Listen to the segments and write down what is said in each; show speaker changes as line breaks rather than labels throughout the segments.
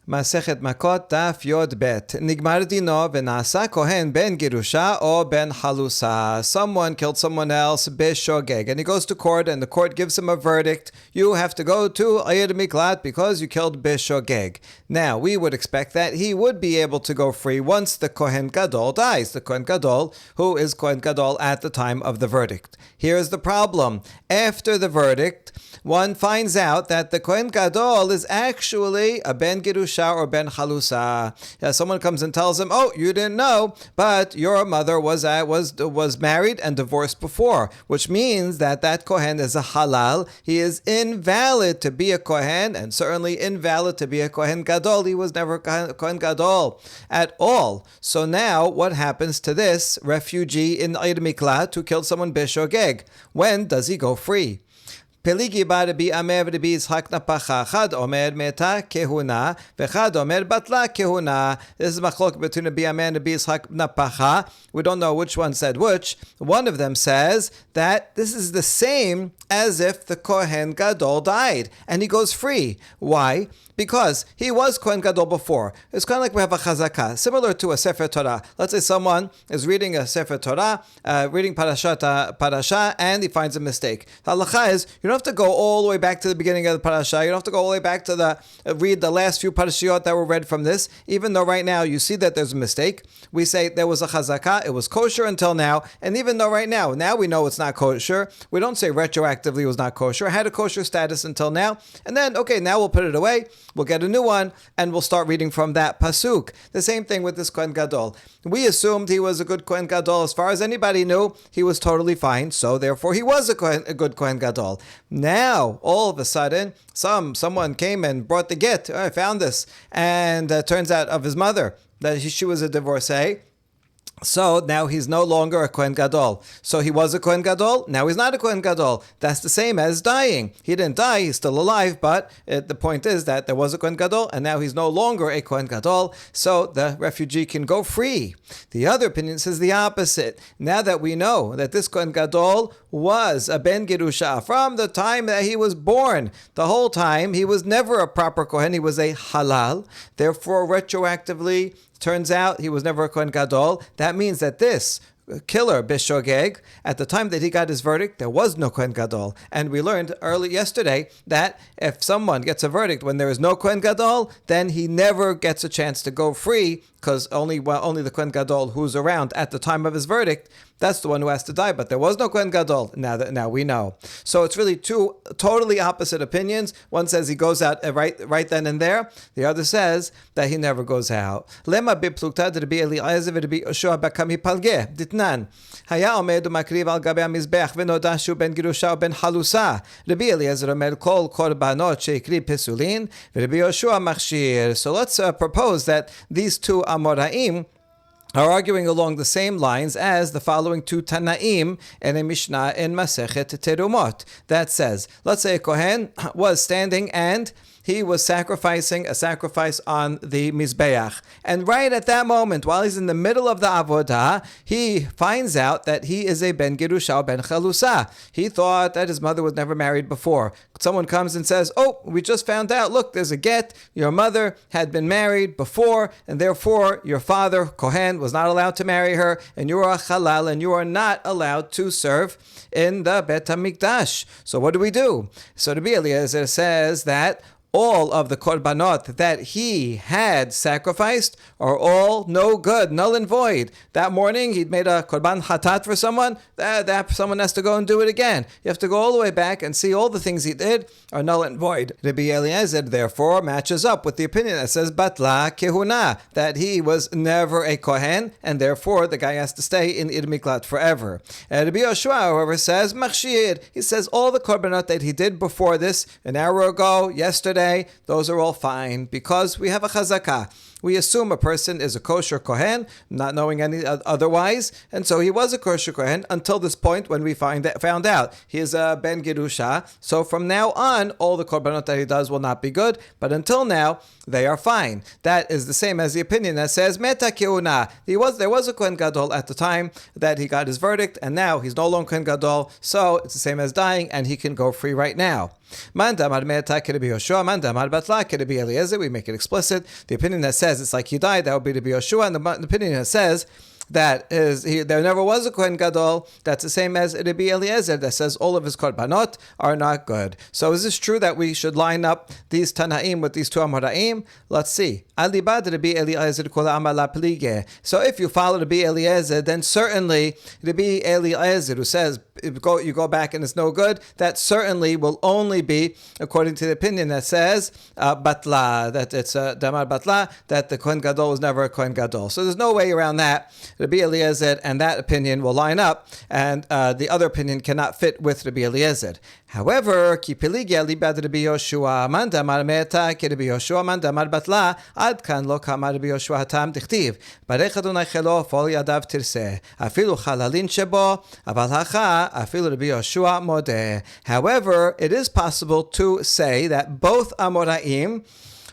Masechet Makkot Daf Yod Bet. Nigmar dino v'nasa kohen ben girusha or ben halusa. Someone killed someone else b'shogeg, and he goes to court, and the court gives him a verdict. You have to go to Ayir Miklat because you killed b'shogeg. Now we would expect that he would be able to go free once the Kohen Gadol dies. The Kohen Gadol, who is Kohen Gadol at the time of the verdict. Here's the problem: after the verdict, one finds out that the Kohen Gadol is actually a ben girusha or ben halusa. Someone comes and tells him, "Oh, you didn't know, but your mother was married and divorced before," which means that that kohen is a halal. He is invalid to be a kohen, and certainly invalid to be a kohen gadol. He was never a kohen gadol at all. So now, what happens to this refugee in Ayir Miklat who killed someone b'shogeg? When does he go free? Peligi ba Rabbi Amer Rabbi Yitzchak napacha. Chad omer meta kehuna, v'chad omer batla kehuna. This is machlok between Rabbi Amer and Rabbi Yitzchak napacha. We don't know which one said which. One of them says that this is the same as if the Kohen Gadol died, and he goes free. Why? Because he was Kohen Gadol before. It's kind of like we have a chazakah, similar to a Sefer Torah. Let's say someone is reading a Sefer Torah, reading parasha, and he finds a mistake. The halacha is, you don't have to go all the way back to the beginning of the parasha. You don't have to go all the way back to read the last few parashiot that were read from this. Even though right now you see that there's a mistake, we say there was a chazakah, it was kosher until now, and even though right now we know it's not kosher, we don't say retroactively it was not kosher. It had a kosher status until now, and then, okay, now we'll put it away. We'll get a new one, and we'll start reading from that pasuk. The same thing with this Kohen Gadol. We assumed he was a good Kohen Gadol. As far as anybody knew, he was totally fine, so therefore he was a good Kohen Gadol. Now, all of a sudden, someone came and brought the get. I found this, and turns out of his mother that she was a divorcee. So now he's no longer a Kohen Gadol. So he was a Kohen Gadol, now he's not a Kohen Gadol. That's the same as dying. He didn't die, he's still alive, but the point is that there was a Kohen Gadol, and now he's no longer a Kohen Gadol, so the refugee can go free. The other opinion says the opposite. Now that we know that this Kohen Gadol was a ben girusha from the time that he was born, the whole time he was never a proper Kohen, he was a halal. Therefore, retroactively, turns out he was never a Kohen Gadol. That means that this killer b'shogeg, at the time that he got his verdict, there was no Kohen Gadol. And we learned early yesterday that if someone gets a verdict when there is no Kohen Gadol, then he never gets a chance to go free, because only the Kohen Gadol who's around at the time of his verdict, that's the one who has to die. But there was no Kohen Gadol. Now we know. So it's really two totally opposite opinions. One says he goes out right then and there. The other says that he never goes out. Lema biplukta Rabbi Eliezer v'Rabbi Yoshua bakam hipalgeh ditnan. Haya omed umakriv al gabe hamizbech v'noda shu ben girusha ben halusa. Rabbi Eliezer omer kol korbanot sheikri pesulin v'Rabbi Yoshua machshir. So let's propose that these two Amoraim are arguing along the same lines as the following two Tanaim in a Mishnah in Masechet Terumot. That says, let's say a Kohen was standing and he was sacrificing a sacrifice on the Mizbeach. And right at that moment, while he's in the middle of the Avodah, he finds out that he is a Ben Girusha or Ben Chalusa. He thought that his mother was never married before. Someone comes and says, "Oh, we just found out, look, there's a get. Your mother had been married before, and therefore your father, Kohen, was not allowed to marry her, and you are a Halal, and you are not allowed to serve in the Bet HaMikdash." So what do we do? So Rabbi Eliezer says that all of the korbanot that he had sacrificed are all no good, null and void. That morning he'd made a korban hatat for someone, that someone has to go and do it again. You have to go all the way back and see all the things he did are null and void. Rabbi Eliezer therefore matches up with the opinion that says batla kehuna, that he was never a kohen, and therefore the guy has to stay in Ir Miklat forever. Rabbi Yoshua, however, says machshir. He says all the korbanot that he did before this, an hour ago, yesterday, those are all fine, because we have a chazakah. we assume a person is a kosher kohen, not knowing any otherwise, and so he was a kosher kohen until this point when we found out he is a ben gerusha. So from now on, all the korbanot that he does will not be good, but until now, they are fine. That is the same as the opinion that says meta keuna. There was a kohen gadol at the time that he got his verdict, and now he's no longer kohen gadol, so it's the same as dying, and he can go free right now. Man damar meta Rabbi Yoshua, man damar batla Rabbi Eliezer. We make it explicit. The opinion that says it's like he died, that would be Rabbi Yoshua, and the opinion that says that there never was a Kohen Gadol, that's the same as Rabbi Eliezer that says all of his korbanot are not good. So is this true that we should line up these Tanaim with these two Amoraim? Let's see. Alibad Rabbi Eliezer kol amala plige. So if you follow Rabbi Eliezer, then certainly Rabbi Eliezer, who says you go back and it's no good, that certainly will only be according to the opinion that says batla, that it's damar batla, that the Kohen Gadol was never a Kohen Gadol. So there's no way around that. Rabbi Eliezer and that opinion will line up, and the other opinion cannot fit with Rabbi Eliezer. However, ki peligia libad Rabbi Yoshua, man damar meta ki Rabbi Yoshua, man damar batla, ad kan lo kama Rabbi Yoshua hatam dichtiv, barech Adonai chelo fol yadav tirseh, afilu chalalin shebo, aval hacha, afilu Rabbi Yoshua modeh. However, it is possible to say that both Amoraim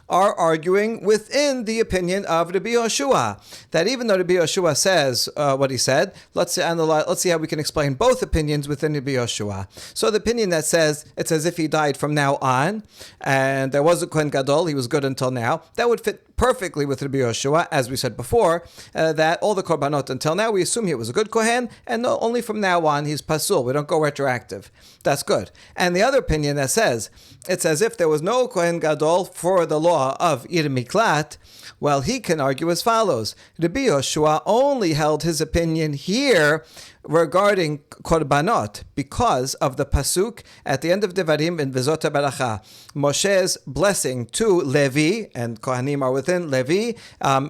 are arguing within the opinion of Rabbi Yoshua. That even though Rabbi Yoshua says what he said, let's see how we can explain both opinions within Rabbi Yoshua. So the opinion that says it's as if he died from now on, and there was a Kohen Gadol, he was good until now, that would fit perfectly with Rabbi Yoshua, as we said before, that all the korbanot until now, we assume he was a good kohen, and only from now on he's pasul. We don't go retroactive. That's good. And the other opinion that says it's as if there was no kohen gadol for the law of Ir Miklat, well, he can argue as follows. Rabbi Yoshua only held his opinion here regarding korbanot because of the pasuk at the end of Devarim in Vezot HaBaracha. Moshe's blessing to Levi, and Kohanim are within Levi,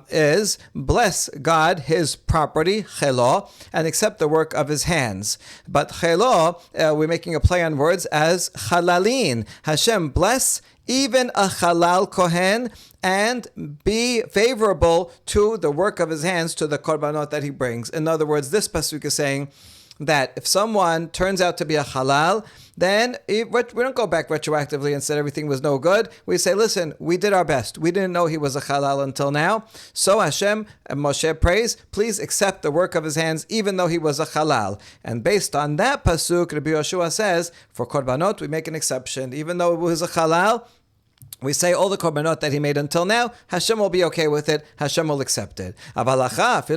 is bless God, his property, chelo, and accept the work of his hands. But chelo, we're making a play on words as chalalin. Hashem bless even a halal kohen, and be favorable to the work of his hands, to the korbanot that he brings. In other words, this pasuk is saying that if someone turns out to be a halal, then we don't go back retroactively and say everything was no good. We say, listen, we did our best. We didn't know he was a halal until now. So Hashem and Moshe prays, please accept the work of his hands, even though he was a halal. And based on that pasuk, Rabbi Yoshua says, for korbanot, we make an exception. Even though it was a halal, we say all the korbanot that he made until now, Hashem will be okay with it, Hashem will accept it. But that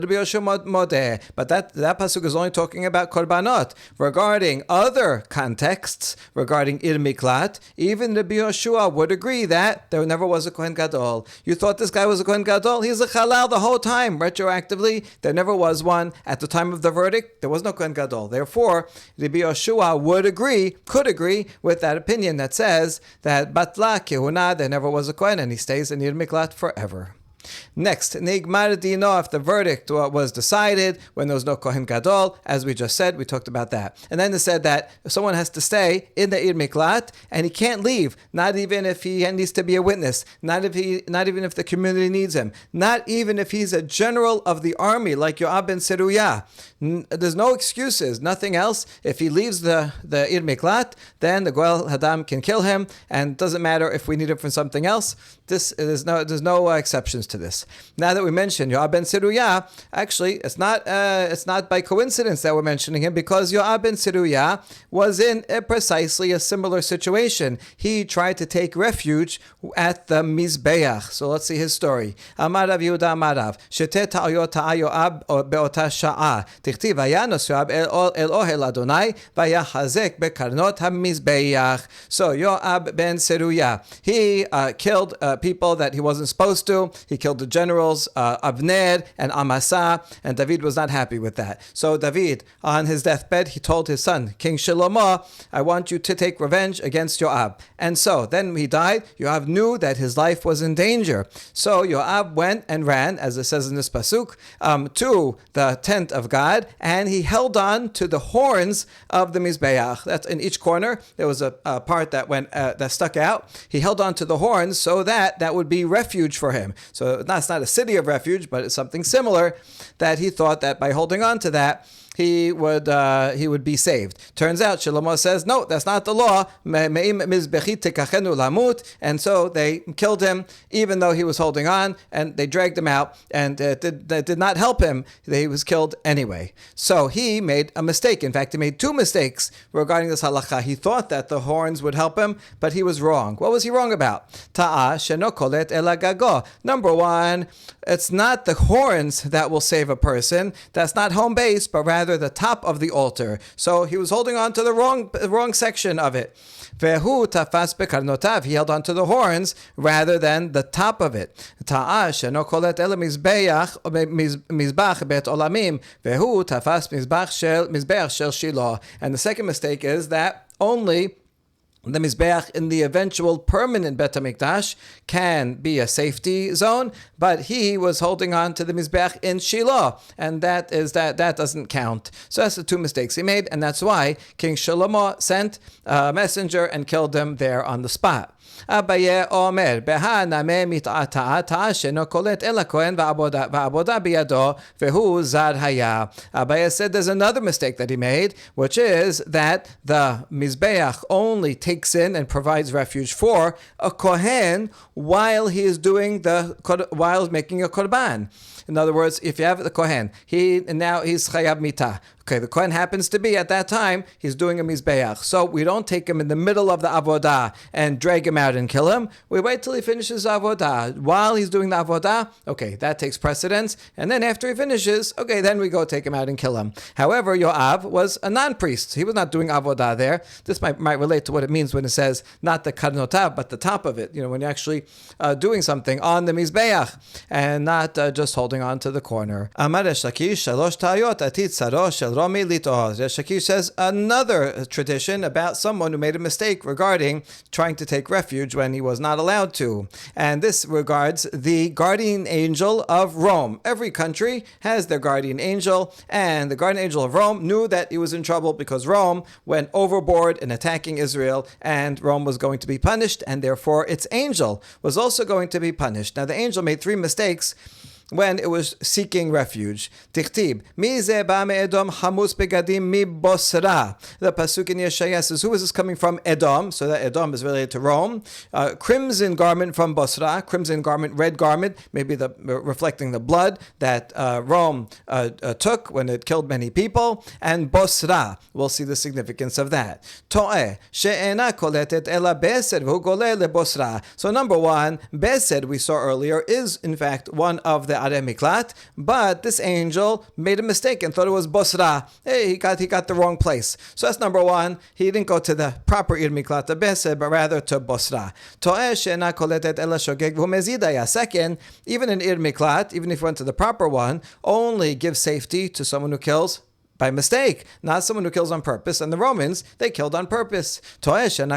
pasuk is only talking about korbanot. Regarding other contexts, regarding Ir Miklat, even Rabbi Yoshua would agree that there never was a Kohen Gadol. You thought this guy was a Kohen Gadol? He's a Halal the whole time. Retroactively, there never was one. At the time of the verdict, there was no Kohen Gadol. Therefore, Rabbi Yoshua could agree with that opinion that says that Batla Kehuna, there never was a Kohen, and he stays in Ir Miklat forever. Next, Nigmar Dino, if the verdict was decided when there was no Kohen Gadol, as we just said, we talked about that. And then they said that someone has to stay in the Ir Miklat, and he can't leave, not even if he needs to be a witness, not even if the community needs him, not even if he's a general of the army like Yoab ben Seruya. There's no excuses, nothing else. If he leaves the Ir Miklat, then the Goel Hadam can kill him, and it doesn't matter if we need him for something else. There's no exceptions to this. Now that we mentioned Yoab ben Seruya, actually, it's not by coincidence that we're mentioning him, because Yoab ben Seruya was in precisely a similar situation. He tried to take refuge at the Mizbeach. So let's see his story. Amar Rav Yehuda Amar Rav, Shete ta'ayot ta'a Yoab be'ota sha'a, tichtiv vayanos Yoab el ohel Adonai, vayachazek bekarnot ha-Mizbeach. So Yoab ben Seruya, he killed people that he wasn't supposed to. He killed the generals, Avner and Amasa, and David was not happy with that. So David, on his deathbed, he told his son, King Shlomo, I want you to take revenge against Yoab. And so, then when he died, Yoab knew that his life was in danger. So Yoab went and ran, as it says in this pasuk, to the tent of God, and he held on to the horns of the Mizbeach. That's in each corner, there was a part that stuck out. He held on to the horns so that that would be refuge for him. So that's not a city of refuge, but it's something similar, that he thought that by holding on to that, he would be saved. Turns out Shlomo says, no, that's not the law. And so they killed him, even though he was holding on, and they dragged him out, and that did not help him. He was killed anyway. So he made a mistake. In fact, he made two mistakes regarding this halakha. He thought that the horns would help him, but he was wrong. What was he wrong about? Ta'a sheno kolet ela gago. Number one, it's not the horns that will save a person. That's not home base, but rather the top of the altar. So he was holding on to the wrong section of it. Vehu tafas bekarnotav. He held on to the horns rather than the top of it. Ta'a sheno kolet ela mizbach bet olamim. Vehu tafas mizbeach shel Shiloh. And the second mistake is that only the Mizbeach in the eventual permanent Bet HaMikdash can be a safety zone, but he was holding on to the Mizbeach in Shiloh, and that doesn't count. So that's the two mistakes he made, and that's why King Shlomo sent a messenger and killed him there on the spot. Abaye Omer, Beha Name Mit'ata Sheno Kolet Ela Kohen Va'aboda Biyado Vehu Zar Haya. Abaye said there's another mistake that he made, which is that the Mizbeach only takes in and provides refuge for a Kohen while he is while making a Korban. In other words, if you have the Kohen, he's Chayab Mitah. Okay, the Kohen happens to be, at that time, he's doing a Mizbeach. So we don't take him in the middle of the Avodah and drag him out and kill him. We wait till he finishes Avodah. While he's doing the Avodah, okay, that takes precedence. And then after he finishes, okay, then we go take him out and kill him. However, Yoav was a non-priest. He was not doing Avodah there. This might relate to what it means when it says not the Karnotav, but the top of it. When you're actually doing something on the Mizbeach and not just holding on to the corner. Amar Shakish, Shalosh Tayot, Atit Sarosh, Romi Litoh. Shakish says another tradition about someone who made a mistake regarding trying to take refuge when he was not allowed to. And this regards the guardian angel of Rome. Every country has their guardian angel, and the guardian angel of Rome knew that he was in trouble because Rome went overboard in attacking Israel, and Rome was going to be punished, and therefore its angel was also going to be punished. Now the angel made three mistakes when it was seeking refuge. Tichtib, mi ze ba me Edom hamus begadim mi Bosra. The pasuk in Yeshaya says, who is this coming from? Edom. So that Edom is related to Rome. Crimson garment from Bosra. Crimson garment, red garment, maybe reflecting the blood that Rome took when it killed many people. And Bosra, we'll see the significance of that. To'eh, she'ena koletet ela besed v'hu goleh le Bosra. So number one, besed, we saw earlier, is in fact one of the Arei Miklat, but this angel made a mistake and thought it was Bosra. Hey, he got the wrong place. So that's number one. He didn't go to the proper Ir Miklat, the Besed, but rather to Bosra. Second, even in Ir Miklat, even if you went to the proper one, only gives safety to someone who kills by mistake, not someone who kills on purpose. And the Romans, they killed on purpose. And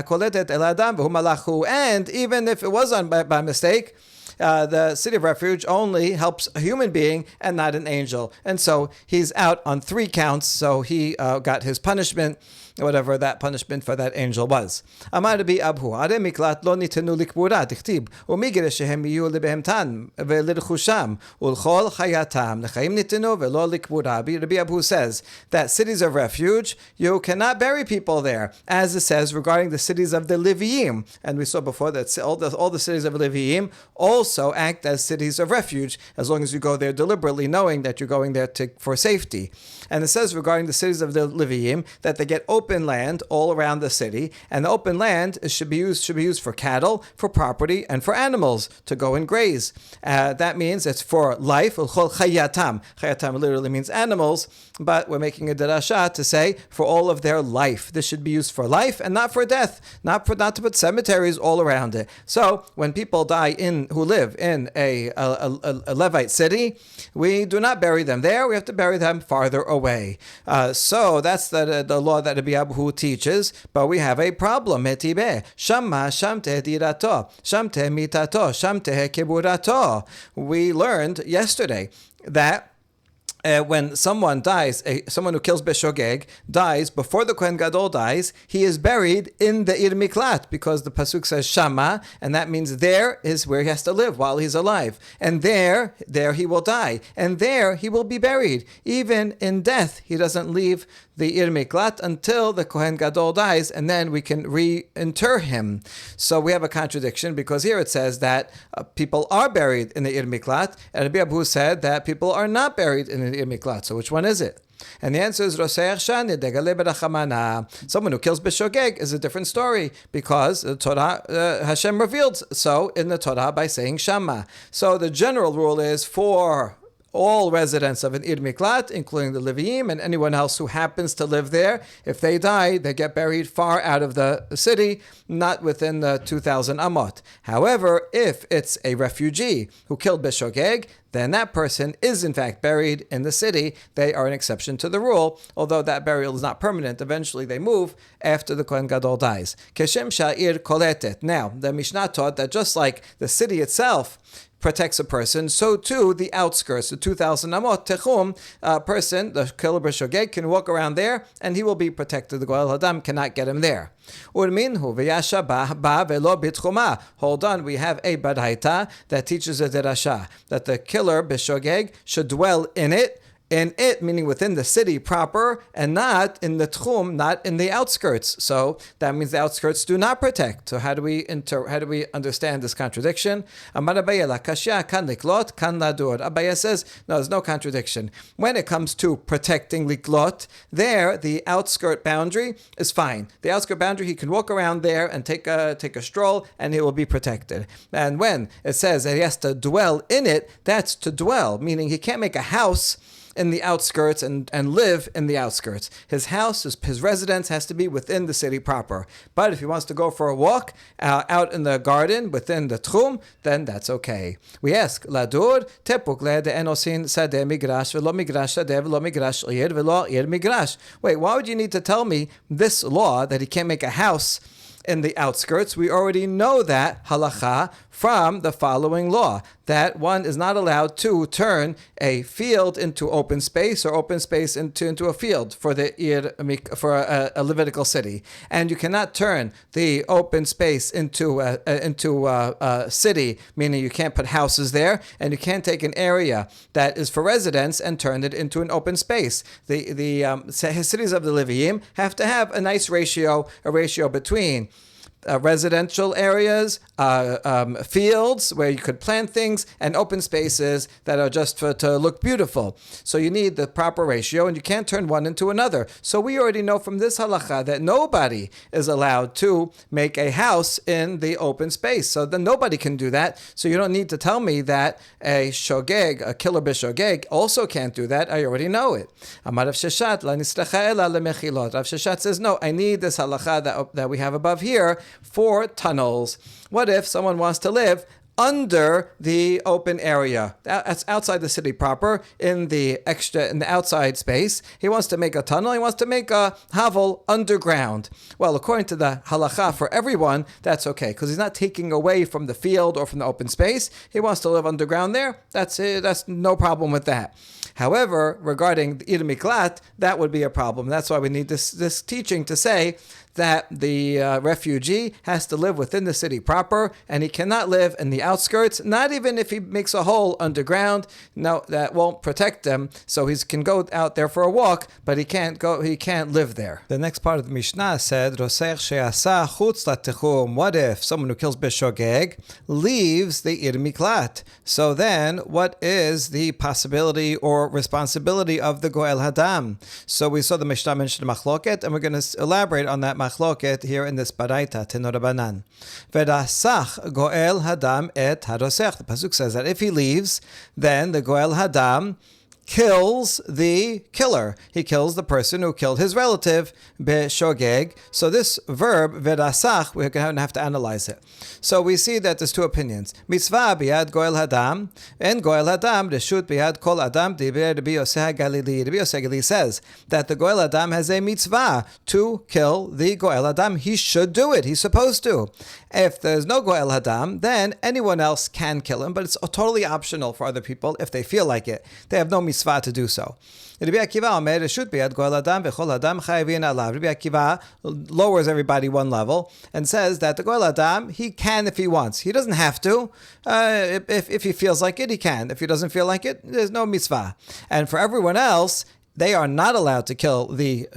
even if it was by mistake, the city of refuge only helps a human being and not an angel. And so he's out on 3 counts, so he got his punishment, whatever that punishment for that angel was. Amar Rabbi Abhu, Arei Miklat lo nitenu likbura, dichtib, umigre shehem yiyu lebehemtan ve'lirchusham, ulchol chayatam, lechaim nitenu ve'lo likbura. Rabbi Abhu says that cities of refuge, you cannot bury people there, as it says regarding the cities of the Leviim. And we saw before that all the cities of Leviim also act as cities of refuge, as long as you go there deliberately, knowing that you're going there for safety. And it says regarding the cities of the Leviim that they get open land all around the city, and the open land should be used for cattle, for property, and for animals to go and graze. That means it's for life. Ulchol chayatam. Chayatam literally means animals, but we're making a derasha to say for all of their life. This should be used for life and not for death, not to put cemeteries all around it. So when people die who live in a Levite city, we do not bury them there. We have to bury them farther away. So that's the law that Rabbi Abhu teaches, but we have a problem. Metibe Shama Shamte Dirato Shamte Mitato Shamte Keburato. We learned yesterday that when someone dies, someone who kills Beshogeg dies before the Kohen Gadol dies, he is buried in the Ir Miklat because the pasuk says Shama, and that means there is where he has to live while he's alive, and there he will die, and there he will be buried. Even in death, he doesn't leave the Ir Miklat until the Kohen Gadol dies, and then we can reinter him. So we have a contradiction because here it says that people are buried in the Ir Miklat, and Rabbi Abu said that people are not buried in the Ir Miklat. So which one is it? And the answer is Roseach Shani Degale Berachamana. Someone who kills Beshogeg is a different story because the Torah, Hashem revealed so in the Torah by saying Shama. So the general rule is for all residents of an Ir Miklat, including the Leviim and anyone else who happens to live there, if they die, they get buried far out of the city, not within the 2,000 amot. However, if it's a refugee who killed Beshogeg, then that person is in fact buried in the city. They are an exception to the rule, although that burial is not permanent. Eventually they move after the Kohen Gadol dies. Keshem sha'ir koletet. Now, the Mishnah taught that just like the city itself protects a person, so too the outskirts, the 2,000 amot, techum, person, the killer b'shogeg, can walk around there and he will be protected. The Goel Hadam cannot get him there. Hold on, we have a baraita that teaches a derasha, that the killer b'shogeg should dwell in it, meaning within the city proper, and not in the tchum, not in the outskirts. So that means the outskirts do not protect. So how do we understand this contradiction? Abaya says, no, there's no contradiction. When it comes to protecting liklot, there the outskirt boundary is fine. The outskirt boundary, he can walk around there and take a stroll, and he will be protected. And when it says that he has to dwell in it, that's to dwell, meaning he can't make a house in the outskirts and live in the outskirts. His house, his residence has to be within the city proper. But if he wants to go for a walk out in the garden within the tchum, then that's okay. We ask, Ladur, tepuk le de enosin sadeh migrash velo migrash sadeh velo migrash ir velo ir migrash. Wait, why would you need to tell me this law that he can't make a house in the outskirts? We already know that halacha from the following law, that one is not allowed to turn a field into open space or open space into a field for a Levitical city, and you cannot turn the open space into a city, meaning you can't put houses there, and you can't take an area that is for residence and turn it into an open space. The cities of the Leviim have to have a nice ratio between residential areas, fields where you could plant things, and open spaces that are just to look beautiful. So you need the proper ratio, and you can't turn one into another. So we already know from this halacha that nobody is allowed to make a house in the open space. So then nobody can do that. So you don't need to tell me that a shogeg, a killer b'shogeg, also can't do that. I already know it. Amar Rav Sheshat, la nisracha ela lemechilot. Rav Sheshat says, no, I need this halacha that we have above here for tunnels. What if someone wants to live under the open area? That's outside the city proper, in the outside space. He wants to make a tunnel. He wants to make a havel underground. Well, according to the halacha, for everyone, that's okay, because he's not taking away from the field or from the open space. He wants to live underground there. That's it. That's no problem with that. However, regarding the Ir Miklat, that would be a problem. That's why we need this teaching to say that the refugee has to live within the city proper, and he cannot live in the outskirts, not even if he makes a hole underground. No, that won't protect them. So he can go out there for a walk, but he can't live there. The next part of the Mishnah said, Roseach she'asa chutz latechum. What if someone who kills Beshogeg leaves the Ir Miklat? So then, what is the possibility or responsibility of the Goel Hadam? So we saw the Mishnah mentioned Makkot, and we're going to elaborate on that Makkot here in this baraita, Tenu Rabbanan. V'rasach Goel Hadam et harosech. The pasuk says that if he leaves, then the Goel Hadam kills the killer. He kills the person who killed his relative, b'shogeg. So this verb, v'rasach, we're going to have to analyze it. So we see that there's two opinions. Mitzvah biyad goel hadam, and goel hadam, reshut biyad kol adam, diber Rabbi Yosef HaGalili. Rabbi Yosef HaGalili says that the goel hadam has a mitzvah to kill the goel hadam. He should do it. He's supposed to. If there's no goel hadam, then anyone else can kill him, but it's totally optional for other people if they feel like it. They have no mitzvah mitzvah to do so. Rabbi Akiva Omer, Reshut biyad kol adam v'chol adam chayavin alav. Rabbi Akiva lowers everybody one level and says that the kol adam, he can if he wants. He doesn't have to. If he feels like it, he can. If he doesn't feel like it, there's no mitzvah. And for everyone else, they are not allowed to kill the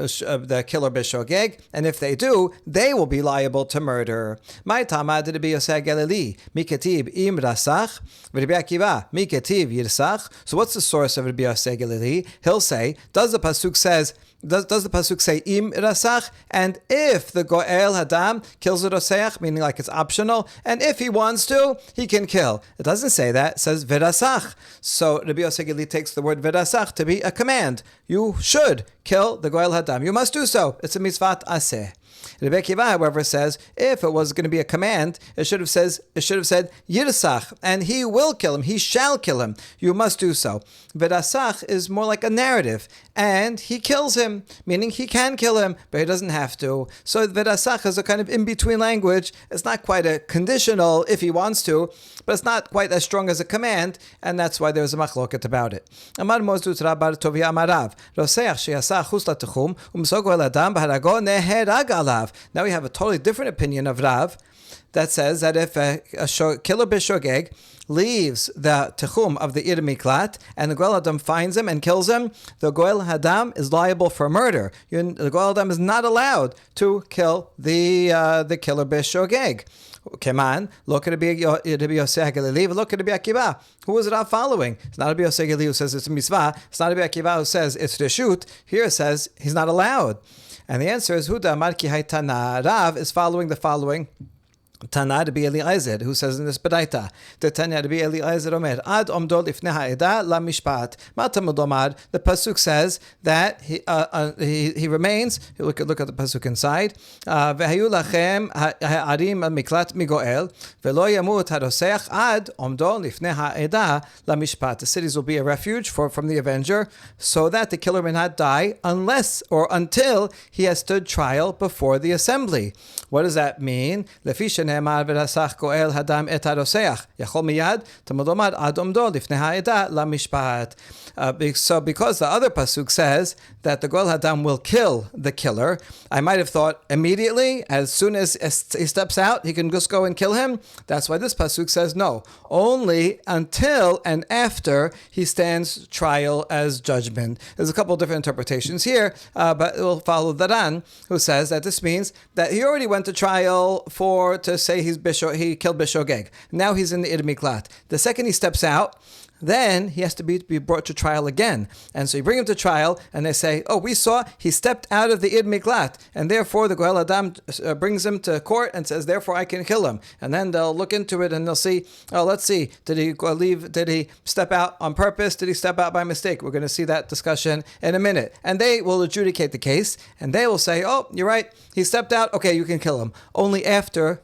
killer b'shogeg, and if they do, they will be liable to murder. My tamad Rabbi Yosef Galili, miketib im rasach, Rabbi Akiva miketib yirsach. So what's the source of Rabbi Yosef Galili? He'll say, does the pasuk say im rasach? And if the goel hadam kills the roseach, meaning like it's optional, and if he wants to, he can kill. It doesn't say that. It says virasach. So Rabbi Yosef Galili takes the word virasach to be a command. You should kill the goel hadam. You must do so. It's a mitzvat aseh. Rebbe Akiva, however, says if it was going to be a command, it should have said yirsach, and he will kill him. He shall kill him. You must do so. Virasach is more like a narrative, and he kills him, meaning he can kill him, but he doesn't have to. So virasach is a kind of in-between language. It's not quite a conditional if he wants to, but it's not quite as strong as a command, and that's why there's a machloket about it. Amar Mozdut Rabbar Tovia Amarav Roseach sheyasa chus latechum umsogo el adam b'harago neherag alav. Now we have a totally different opinion of Rav that says that if a killer b'shogeg leaves the techum of the Ir Miklat and the Goel Adam finds him and kills him, the Goel Hadam is liable for murder. The Goel Adam is not allowed to kill the killer b'shogeg. Keman, look at Rabbi Yosef Galili, look at Rabbi Akiva. Who is Rav following? It's not Rabbi Yosef Galili who says it's a mitzvah. It's not Rabbi Akiva who says it's reshut. Here it says he's not allowed. And the answer is Huda Marki Haitana. Rav is following the following. Tana Rabbi Eliezer, who says in this Baraita, the Tanya Rabbi Eliezer Omer, Ad Omdol Ifnei Ha'eda La Mishpat. Matamud Omar, the pasuk says that he remains. Look at the pasuk inside. Vehayu lachem ha'arim miklat migoel, velo yamut haroseach ad Omdol Ifnei Ha'eda La Mishpat. The cities will be a refuge from the avenger, so that the killer may not die unless or until he has stood trial before the assembly. What does that mean? שנאמר ורצח גואל הדם את הרוצח יכול מיד תלמוד לומר עד עומדו לפני העדה למשפט. So because the other pasuk says that the Goel Hadam will kill the killer, I might have thought immediately, as soon as he steps out, he can just go and kill him. That's why this pasuk says no. Only until and after he stands trial as judgment. There's a couple of different interpretations here, but we'll follow the Ran, who says that this means that he already went to trial to say he killed Bishogeg. Now he's in the Ir Miklat. The second he steps out, then he has to be brought to trial again. And so you bring him to trial, and they say, oh, we saw he stepped out of the Ir Miklat, and therefore the Goel Adam brings him to court and says, therefore I can kill him. And then they'll look into it and they'll see, oh, let's see, did he step out on purpose? Did he step out by mistake? We're going to see that discussion in a minute. And they will adjudicate the case, and they will say, oh, you're right, he stepped out, okay, you can kill him. Only after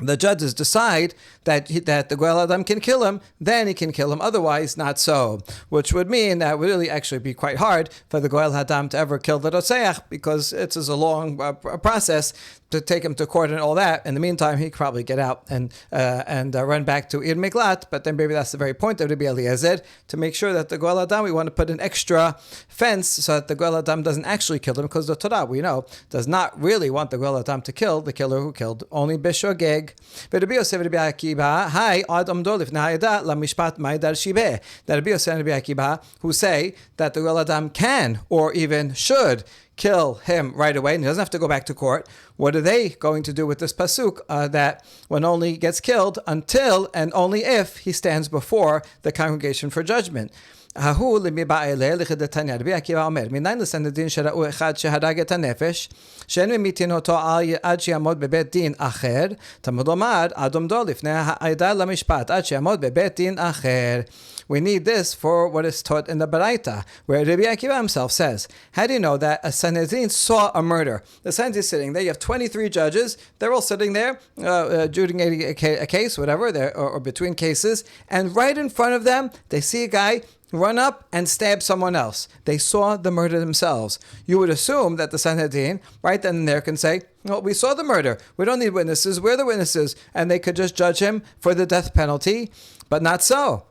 the judges decide that the Goel Adam can kill him, then he can kill him. Otherwise, not so. Which would mean that would really actually be quite hard for the Goel Adam to ever kill the Rotzeach, because it's a long process to take him to court and all that. In the meantime, he could probably get out and run back to Ir Miklat. But then maybe that's the very point of Rabbi Eliezer, to make sure that the Goel Adam, we want to put an extra fence so that the Goel Adam doesn't actually kill him, because the Torah, we know, does not really want the Goel Adam to kill the killer who killed only Bishogeg. But Rabbi Yosef Rabbi Akiva, hi, Ad Omdo Lifnei Ha'eda La Mishpat Ma'idar Shibeh. That Rabbi Yosef and Rabbi Akiva, who say that the Goel Adam can or even should kill him right away, and he doesn't have to go back to court. What are they going to do with this pasuk that one only gets killed until and only if he stands before the congregation for judgment? ההוא למבעלה לכדתניא רבי עקיבא אומר מניין לסנהדרין שראו אחד שהרג את הנפש שאין ממיתין אותו עד שיעמוד בבית דין אחר תלמוד לומר עד עומדו לפני העדה למשפט עד שיעמוד בבית דין אחר. We need this for what is taught in the Baraita, where Rabbi Akiva himself says, how do you know that a Sanhedrin saw a murder? The Sanhedrin is sitting there, you have 23 judges, they're all sitting there, adjudicating a case, whatever, or between cases, and right in front of them, they see a guy run up and stab someone else. They saw the murder themselves. You would assume that the Sanhedrin, right then and there, can say, well, we saw the murder. We don't need witnesses. We're the witnesses. And they could just judge him for the death penalty, but not so.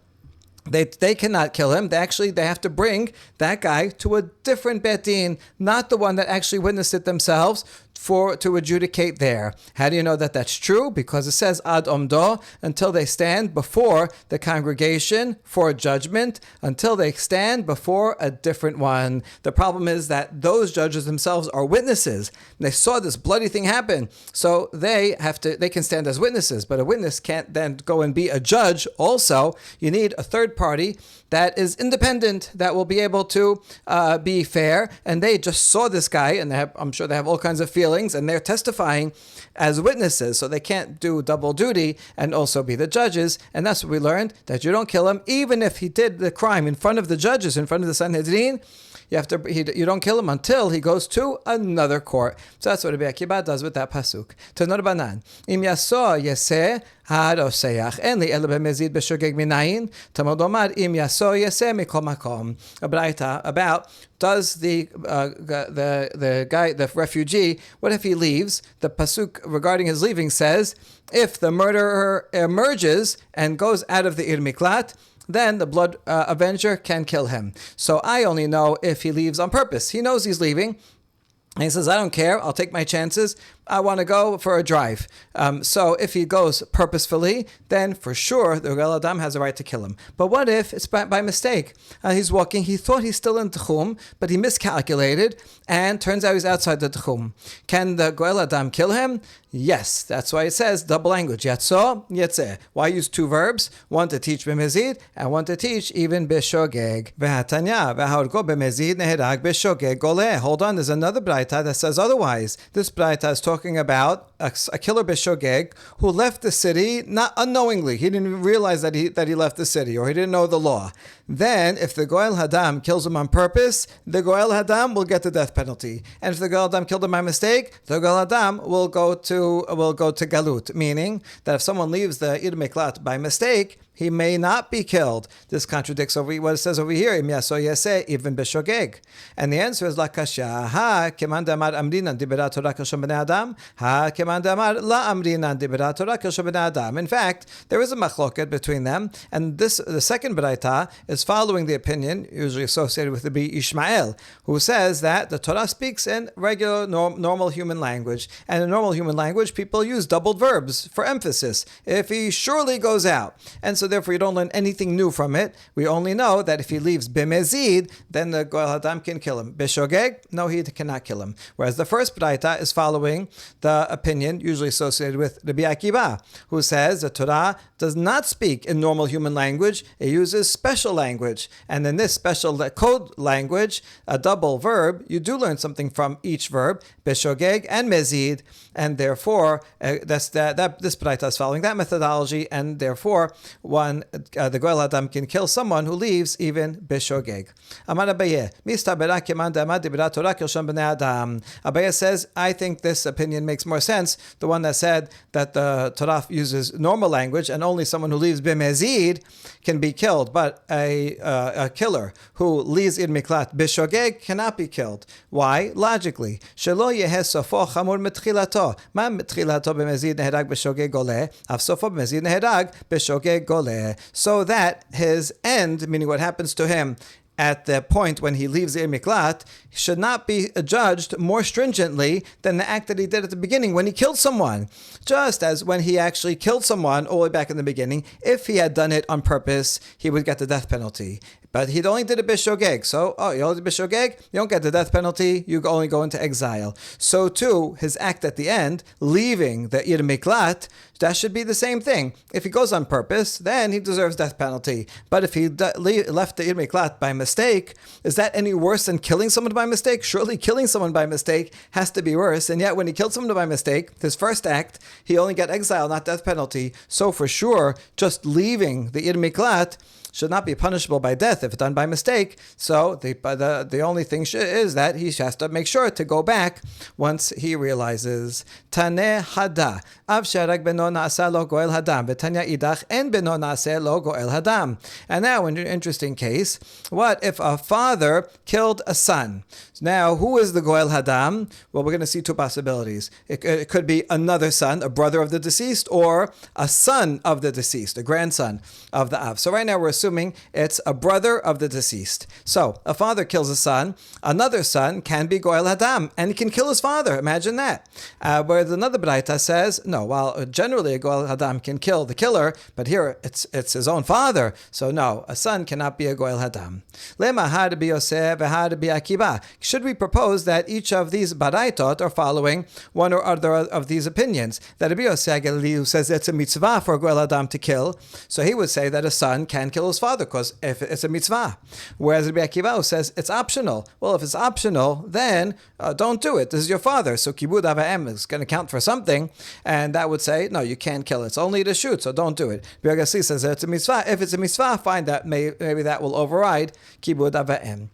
They cannot kill him. They have to bring that guy to a different bet din, not the one that actually witnessed it themselves, to adjudicate there. How do you know that that's true? Because it says ad omdo, until they stand before the congregation for judgment, until they stand before a different one. The problem is that those judges themselves are witnesses. They saw this bloody thing happen, so they can stand as witnesses, but a witness can't then go and be a judge also. You need a third party that is independent, that will be able to be fair, and they just saw this guy, and I'm sure they have all kinds of feelings, and they're testifying as witnesses, so they can't do double duty and also be the judges. And that's what we learned, that you don't kill him, even if he did the crime in front of the judges, in front of the Sanhedrin. You don't kill him until he goes to another court. So that's what Rabbi Akiva does with that pasuk. Tanur banan, im yaso yaseh ha'roseach en li ela b'mezid b'shogeg minayin tamod omar im yaso yaseh mikol makom. A braita about, does the guy, the refugee, what if he leaves? The pasuk regarding his leaving says, if the murderer emerges and goes out of the Ir Miklat, then the blood avenger can kill him. So I only know if he leaves on purpose. He knows he's leaving, and he says, I don't care, I'll take my chances. I want to go for a drive. So if he goes purposefully, then for sure the Goel Adam has a right to kill him. But what if it's by mistake? He's walking, he thought he's still in Tchum, but he miscalculated, and turns out he's outside the Tchum. Can the Goel Adam kill him? Yes, that's why it says double language. Yatso, yetzeh. Why use two verbs? One to teach b'mezid, and one to teach even b'shogeg. V'hatanya, v'haorgo b'mezid neherag b'shogeg goleh. Hold on, there's another braita that says otherwise. This braita is talking about a killer b'shogeg who left the city not unknowingly. He didn't realize that he left the city, or he didn't know the law. Then, if the Goel Hadam kills him on purpose, the Goel Hadam will get the death penalty. And if the Goel Hadam killed him by mistake, the Goel Hadam will go to Galut, meaning that if someone leaves the Ir Miklat by mistake, he may not be killed. This contradicts what it says over here, Im yaso yaseh, even b'shogeg. And the answer is lakasha. Ha keman damar amrinan dibera Torah k'shon b'nei Adam. Ha keman damar la amrinan dibera Torah k'shon b'nei Adam. In fact, there is a machloket between them, and the second braita is following the opinion usually associated with the Rabbi Ishmael, who says that the Torah speaks in regular normal human language, and in normal human language, people use doubled verbs for emphasis. If he surely goes out, and so therefore you don't learn anything new from it. We only know that if he leaves b'mezid, then the Goel Hadam can kill him. B'shogeg, no, he cannot kill him. Whereas the first braita is following the opinion usually associated with Rabbi Akiva, who says the Torah does not speak in normal human language, it uses special language. And in this special code language, a double verb, you do learn something from each verb, b'shogeg and mezid, and therefore this braita is following that methodology, and therefore the Goel Adam can kill someone who leaves even b'shogeg. Amar Abaye, mistabera keman damar dibera Torah k'shon b'nei Adam. Abaye says, I think this opinion makes more sense. The one that said that the Torah uses normal language and only someone who leaves b'mezid can be killed, but a killer who leaves Ir Miklat b'shogeg cannot be killed. Why? Logically, shelo yeheh sofo chamur mitchilato. Ma mitchilato b'mezid neherag b'shogeg goleh, af sofo b'mezid neherag b'shogeg goleh. So that his end, meaning what happens to him at the point when he leaves Ir Miklat, should not be judged more stringently than the act that he did at the beginning when he killed someone. Just as when he actually killed someone all the way back in the beginning, if he had done it on purpose, he would get the death penalty. But he only did it b'shogeg. So, you only did b'shogeg, you don't get the death penalty, you only go into exile. So too, his act at the end, leaving the Ir Miklat, that should be the same thing. If he goes on purpose, then he deserves death penalty. But if he left the Ir Miklat by mistake, is that any worse than killing someone by mistake? Surely killing someone by mistake has to be worse. And yet when he killed someone by mistake, his first act, he only got exile, not death penalty. So for sure, just leaving the Ir Miklat should not be punishable by death if done by mistake. So the only thing is that he has to make sure to go back once he realizes. Taneh hada av sherag beno naasa lo goel hadam v'tanya idach en beno naase lo goel hadam. And now, in an interesting case, what if a father killed a son? Now, who is the goel hadam? Well, we're going to see two possibilities. It could be another son, a brother of the deceased, or a son of the deceased, a grandson of the av. So right now we're assuming it's a brother of the deceased. So, a father kills a son, another son can be Goel Hadam, and he can kill his father. Imagine that. Whereas another Braita says, no, while generally a Goel Hadam can kill the killer, but here it's his own father. So no, a son cannot be a Goel Hadam. Lema had be Yosef, had be Akiba. Should we propose that each of these Baraitot are following one or other of these opinions? That Rabbi Yosef who says it's a mitzvah for a Goel Hadam to kill, so he would say that a son can kill his father because if it's a mitzvah. Whereas Rabbi Akiva who says it's optional. Well, if it's optional, then don't do it. This is your father, so kibud avayim is going to count for something, and that would say no, you can't kill it. It's only to shoot, so don't do it. Rabbi Agassi says it's a mitzvah. If it's a mitzvah, fine. That maybe that will override kibud avayim.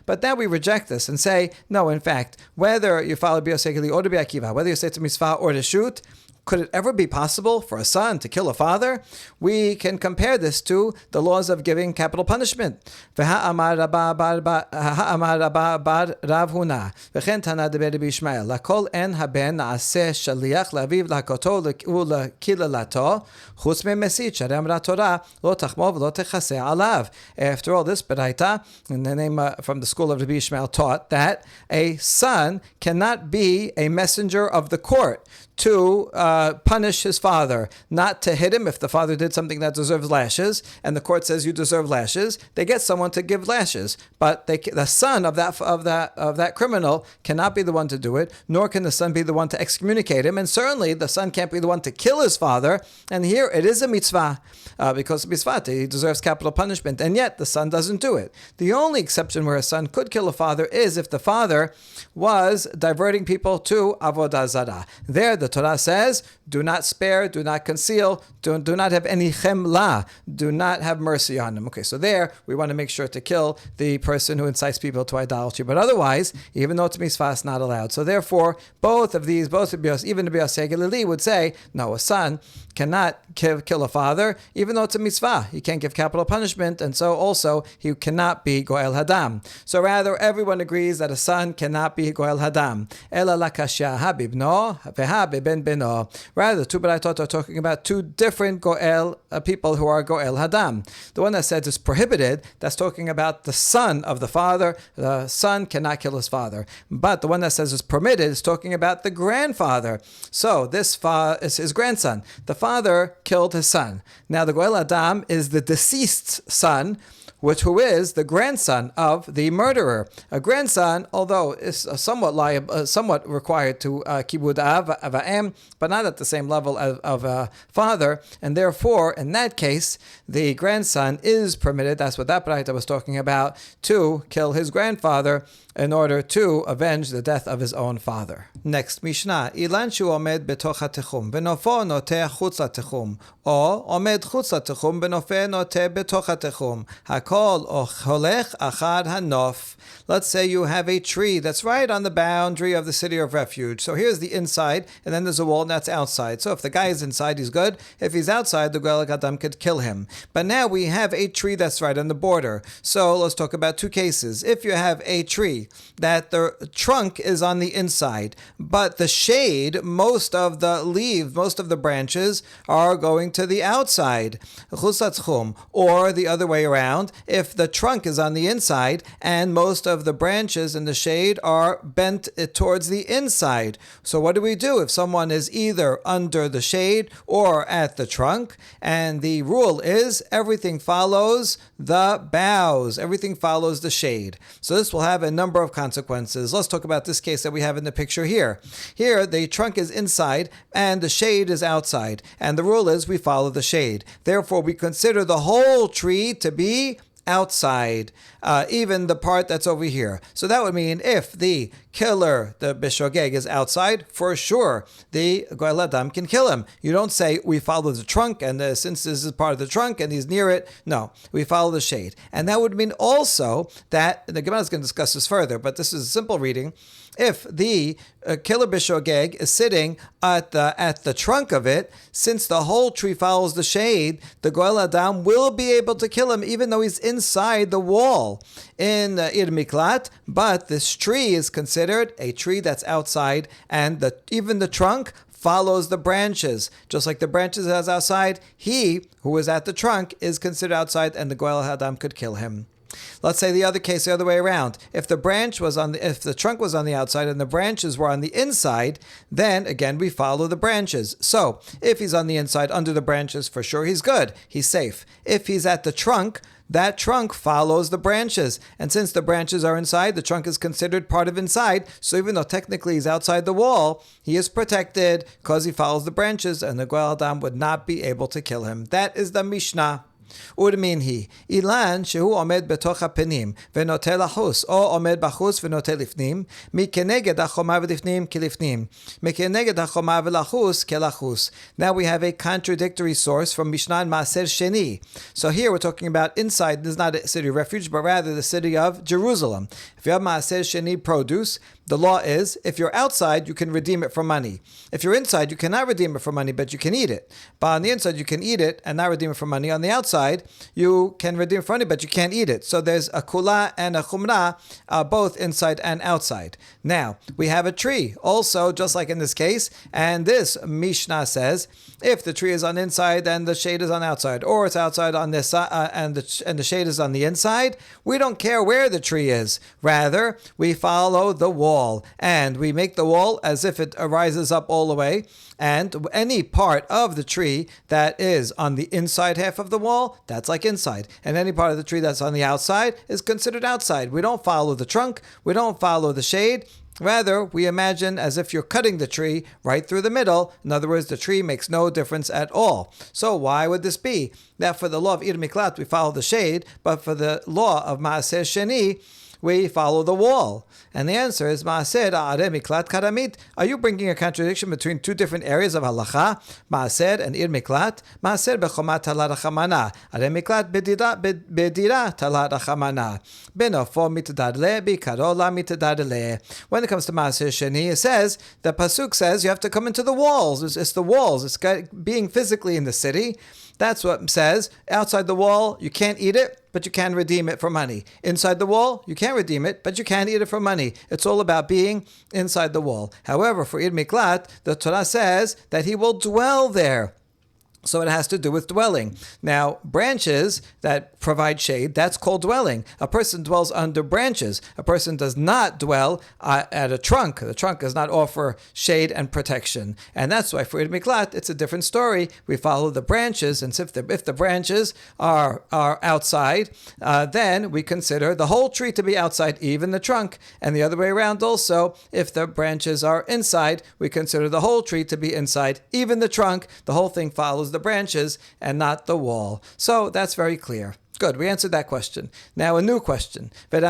But now we reject this and say, no, in fact, whether you follow Biosegeli or Rabbi Akiva, whether you say it's a mitzvah or to shoot, could it ever be possible for a son to kill a father? We can compare this to the laws of giving capital punishment. Ha'amar Rabba bar Rav Huna, v'chen tana de Rabbi Ishmael, lakol en haben na'aseh shaliach laviv lakoto u'lakilalato, chutz memesit sharem ratorah, lo tachmov lo techaseh alav. After all, this Beraita, in the name from the school of Rabbi Ishmael, taught that a son cannot be a messenger of the court to punish his father, not to hit him if the father did something that deserves lashes, and the court says you deserve lashes. They get someone to give lashes, but the son of that criminal cannot be the one to do it, nor can the son be the one to excommunicate him, and certainly the son can't be the one to kill his father. And here it is a mitzvah because mitzvah he deserves capital punishment, and yet the son doesn't do it. The only exception where a son could kill a father is if the father was diverting people to avodah zarah. There, the Torah says, do not spare, do not conceal, do not have any chemla, do not have mercy on them. Okay, so there, we want to make sure to kill the person who incites people to idolatry. But otherwise, even though it's mitzvah, it's not allowed. So therefore, both of these, even the Biasei Galili would say, no, a son cannot kill a father, even though it's a mitzvah. He can't give capital punishment, and so also he cannot be Goel Hadam. So rather, everyone agrees that a son cannot be Goel Hadam. Ela lakashya habibno veha ben beno. Rather, the two Baraitot are talking about two different Goel people who are Goel Hadam. The one that says it's prohibited, that's talking about the son of the father. The son cannot kill his father. But the one that says it's permitted is talking about the grandfather. So this is his grandson. The father killed his son. Now the Goel Hadam is the deceased's son, who is the grandson of the murderer. A grandson, although is somewhat required to kibud avayim, but not at the same level of a father, and therefore, in that case, the grandson is permitted, that's what that Braita was talking about, to kill his grandfather in order to avenge the death of his own father. Next Mishnah, Ilan shu omed betoch hatechum, benofo noteh chutz hatechum, or omed chutz hatechum, benofeh noteh betoch hatechum, hakol holech achad hanof. Let's say you have a tree that's right on the boundary of the city of refuge. So here's the inside, and then there's a wall, and that's outside. So if the guy is inside, he's good. If he's outside, the Goel Hadam could kill him. But now we have a tree that's right on the border. So let's talk about two cases. If you have a tree that the trunk is on the inside, but the shade, most of the leaves, most of the branches are going to the outside. Or the other way around, if the trunk is on the inside and most of the branches in the shade are bent towards the inside. So what do we do if someone is either under the shade or at the trunk? And the rule is everything follows the boughs. Everything follows the shade. So this will have a number of consequences. Let's talk about this case that we have in the picture here. Here, the trunk is inside and the shade is outside. And the rule is we follow the shade. Therefore, we consider the whole tree to be outside, even the part that's over here. So that would mean if the killer, the Bishogeg, is outside, for sure, the Goel Hadam can kill him. You don't say, we follow the trunk, and since this is part of the trunk and he's near it, no, we follow the shade. And that would mean also that, the Gemara is going to discuss this further, but this is a simple reading, if the killer Bishogeg is sitting at the trunk of it, since the whole tree follows the shade, the Goel Hadam will be able to kill him even though he's inside the wall in Ir Miklat, but this tree is considered a tree that's outside, and even the trunk follows the branches. Just like the branches is outside, he who is at the trunk is considered outside, and the Goel Hadam could kill him. Let's say the other case, the other way around. If the trunk was on the outside and the branches were on the inside, then again we follow the branches. So if he's on the inside under the branches, for sure he's good. He's safe. If he's at the trunk, that trunk follows the branches. And since the branches are inside, the trunk is considered part of inside. So even though technically he's outside the wall, he is protected because he follows the branches, and the Goel Hadam would not be able to kill him. That is the Mishnah. Urminhi, Ilan shehu omed betoch hapenim venote lachus, o omed bachus venote lifnim, mikeneged hachoma v'lifnim kilifnim, mikeneged hachoma v'lachus kelachus. Now we have a contradictory source from Mishnah and Maaser Sheni. So here we're talking about inside. This is not a city of refuge, but rather the city of Jerusalem. If you have Maaser Sheni produce, the law is, if you're outside, you can redeem it for money. If you're inside, you cannot redeem it for money, but you can eat it. But on the inside, you can eat it and not redeem it for money. On the outside, you can redeem it for money, but you can't eat it. So there's a kula and a chumrah, both inside and outside. Now, we have a tree, also, just like in this case, and this Mishnah says, if the tree is on the inside and the shade is on the outside, or it's outside on this side and the shade is on the inside, we don't care where the tree is. Rather, we follow the wall. And we make the wall as if it rises up all the way. And any part of the tree that is on the inside half of the wall, that's like inside. And any part of the tree that's on the outside is considered outside. We don't follow the trunk. We don't follow the shade. Rather, we imagine as if you're cutting the tree right through the middle. In other words, the tree makes no difference at all. So why would this be? That for the law of Ir Miklat, we follow the shade, but for the law of Maaser Sheni, we follow the wall. And the answer is, Maaser Are Miklat Karamit. Are you bringing a contradiction between two different areas of halacha, Maaser and Ir Miklat? Maaser bechomat talat rachamana, Are Miklat bedira talat rachamana. Benofo mitadadle, bikarola mitadadle. When it comes to Maaser Sheni, it says, the pasuk says you have to come into the walls. It's the walls. It's being physically in the city. That's what it says. Outside the wall, you can't eat it, but you can redeem it for money. Inside the wall, you can't redeem it, but you can eat it for money. It's all about being inside the wall. However, for Ir Miklat, the Torah says that he will dwell there. So it has to do with dwelling. Now, branches that provide shade, that's called dwelling. A person dwells under branches. A person does not dwell at a trunk. The trunk does not offer shade and protection. And that's why for Ir Miklat, it's a different story. We follow the branches, and if the branches are outside, then we consider the whole tree to be outside, even the trunk. And the other way around also, if the branches are inside, we consider the whole tree to be inside, even the trunk. The whole thing follows the branches and not the wall. So that's very clear. Good, we answered that question. Now a new question. This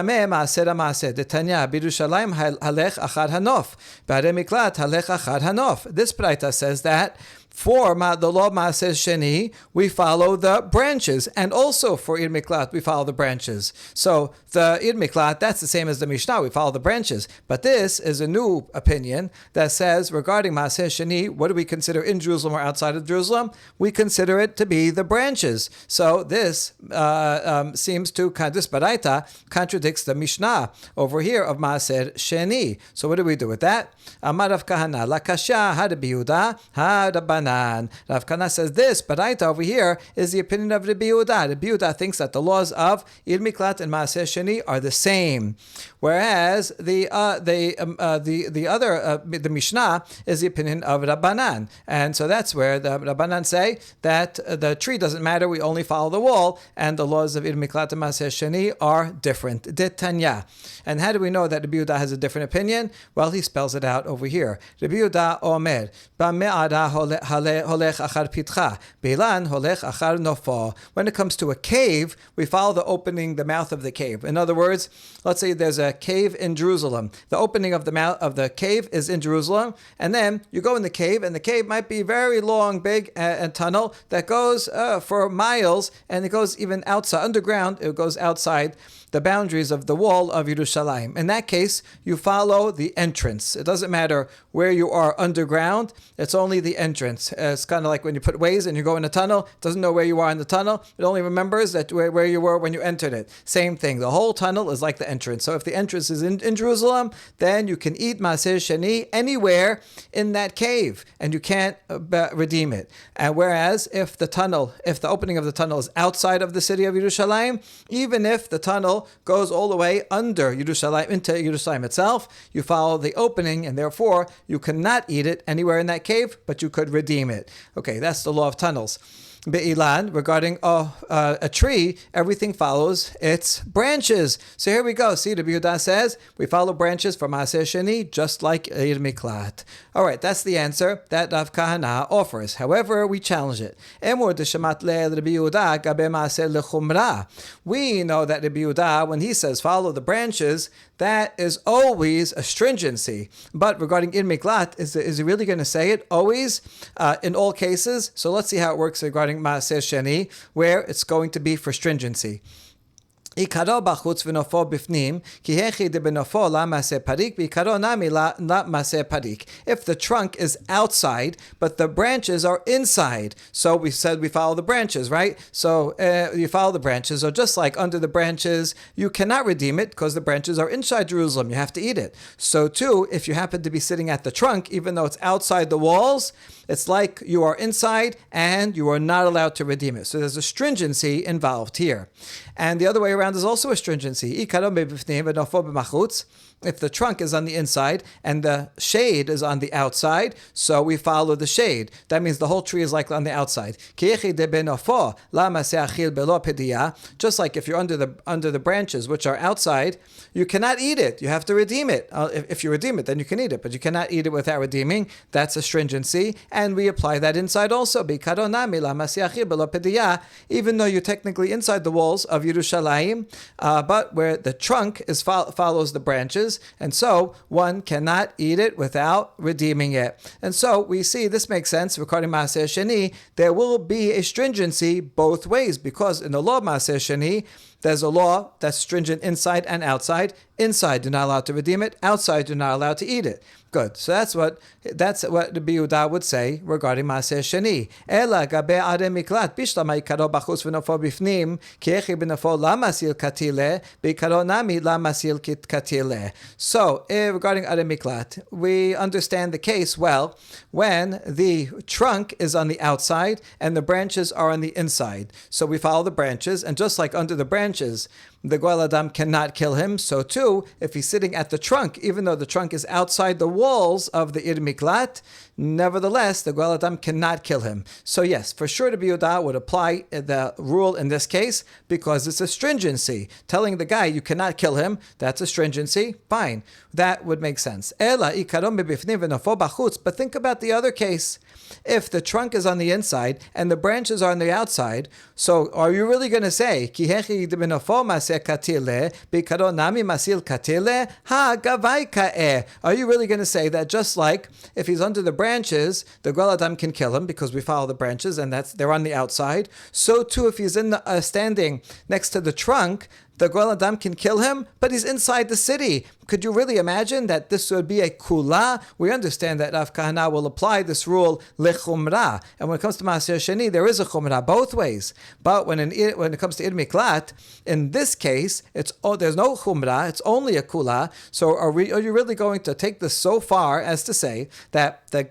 Braita says that for the law of Maaser Sheni, we follow the branches, and also for Ir Miklat, we follow the branches. So the Ir Miklat, that's the same as the Mishnah, we follow the branches. But this is a new opinion that says, regarding Maaser Sheni, what do we consider in Jerusalem or outside of Jerusalem? We consider it to be the branches. So this seems to, this Baraita contradicts the Mishnah over here of Maaser Sheni. So what do we do with that? Amar Rav Kahana, Lakasha, Rabbi Yehuda, Rabbanan. Rav Kahana says this, Baraita over here is the opinion of Rabbi Yehuda. Rabbi Yehuda thinks that the laws of Ir Miklat and Maaser Sheni are the same, whereas the Mishnah is the opinion of Rabbanan, and so that's where the Rabbanan say that the tree doesn't matter. We only follow the wall, and the laws of Ir Miklat and Maaser Sheni are different. Detanya. And how do we know that Rabbi Yehuda has a different opinion? Well, he spells it out over here. Rabbi Yehuda Omer, B'me'ara holech achar pitcha, Beilan holech achar nofo. When it comes to a cave, we follow the mouth of the cave. In other words, let's say there's a cave in Jerusalem. The opening of the mouth of the cave is in Jerusalem, and then you go in the cave, and the cave might be very long, big, and tunnel that goes for miles, and it goes even outside, underground. It goes outside the boundaries of the wall of Yerushalayim. In that case, you follow the entrance. It doesn't matter where you are underground, it's only the entrance. It's kind of like when you put Waze and you go in a tunnel, it doesn't know where you are in the tunnel. It only remembers that where you were when you entered it. Same thing. The whole tunnel is like the entrance. So if the entrance is in Jerusalem, then you can eat Maaser Sheni anywhere in that cave, and you can't redeem it. And whereas if the opening of the tunnel is outside of the city of Yerushalayim, even if the tunnel goes all the way under Yerushalayim, into Yerushalayim itself, you follow the opening, and therefore you cannot eat it anywhere in that cave, but you could redeem it. Okay, that's the law of tunnels. Be'ilan, regarding a tree, everything follows its branches. So here we go. See, the Yehuda says we follow branches for Maaser Sheni, just like Ir Miklat. All right, that's the answer that Rav Kahana offers. However, we challenge it. Emor deshamat le Rabbi Yehuda gabe Maaser lechumra. We know that Rabbi Yehuda, when he says follow the branches, that is always a stringency. But regarding Ir Miklat, is he really going to say it always in all cases? So let's see how it works regarding Maaser Sheni, where it's going to be for stringency. עיקרו בחוץ ונופו בפנים, כי הכי דבנופו למעשה פריק, ועיקרו נמי למעשה פריק. If the trunk is outside, but the branches are inside. So we said we follow the branches, right? So you follow the branches. So just like under the branches, you cannot redeem it because the branches are inside Jerusalem. You have to eat it. So too, if you happen to be sitting at the trunk, even though it's outside the walls, it's like you are inside and you are not allowed to redeem it. So there's a stringency involved here. And the other way around is also a stringency. If the trunk is on the inside and the shade is on the outside, so we follow the shade. That means the whole tree is like on the outside. Just like if you're under the branches, which are outside, you cannot eat it. You have to redeem it. If you redeem it, then you can eat it, but you cannot eat it without redeeming. That's a stringency, and we apply that inside also. Even though you're technically inside the walls of Yerushalayim, but where the trunk follows the branches, and so one cannot eat it without redeeming it. And so we see this makes sense regarding Maaser Sheni. There will be a stringency both ways, because in the law of Maaser Sheni, there's a law that's stringent inside and outside. Inside, you're not allowed to redeem it. Outside, you're not allowed to eat it. Good. So that's what the Yehuda would say regarding Maaser Sheni. Ela gabe are miklat bishlama ikaro bachus v'nofo bifnim ki echi b'nofo lamasil katile b'ikaro nami lamasil katile. So regarding are miklat, we understand the case well when the trunk is on the outside and the branches are on the inside. So we follow the branches, and just like under the branches, the Goel Adam cannot kill him. So too, if he's sitting at the trunk, even though the trunk is outside the walls of the Ir Miklat, nevertheless, the Goel Adam cannot kill him. So yes, for sure the Yehuda would apply the rule in this case because it's a stringency. Telling the guy you cannot kill him, that's a stringency. Fine. That would make sense. But think about the other case. If the trunk is on the inside and the branches are on the outside, so are you really going to say, are you really going to say that just like if he's under the branches, the Goel Adam can kill him because we follow the branches and they're on the outside, so too if he's standing next to the trunk, the Goel Adam can kill him, but he's inside the city. Could you really imagine that this would be a kula? We understand that Rav Kahana will apply this rule lechumra. And when it comes to Maaser Sheni, there is a chumra both ways. But when it comes to Ir Miklat, in this case, there's no chumra, it's only a kula. So are you really going to take this so far as to say that the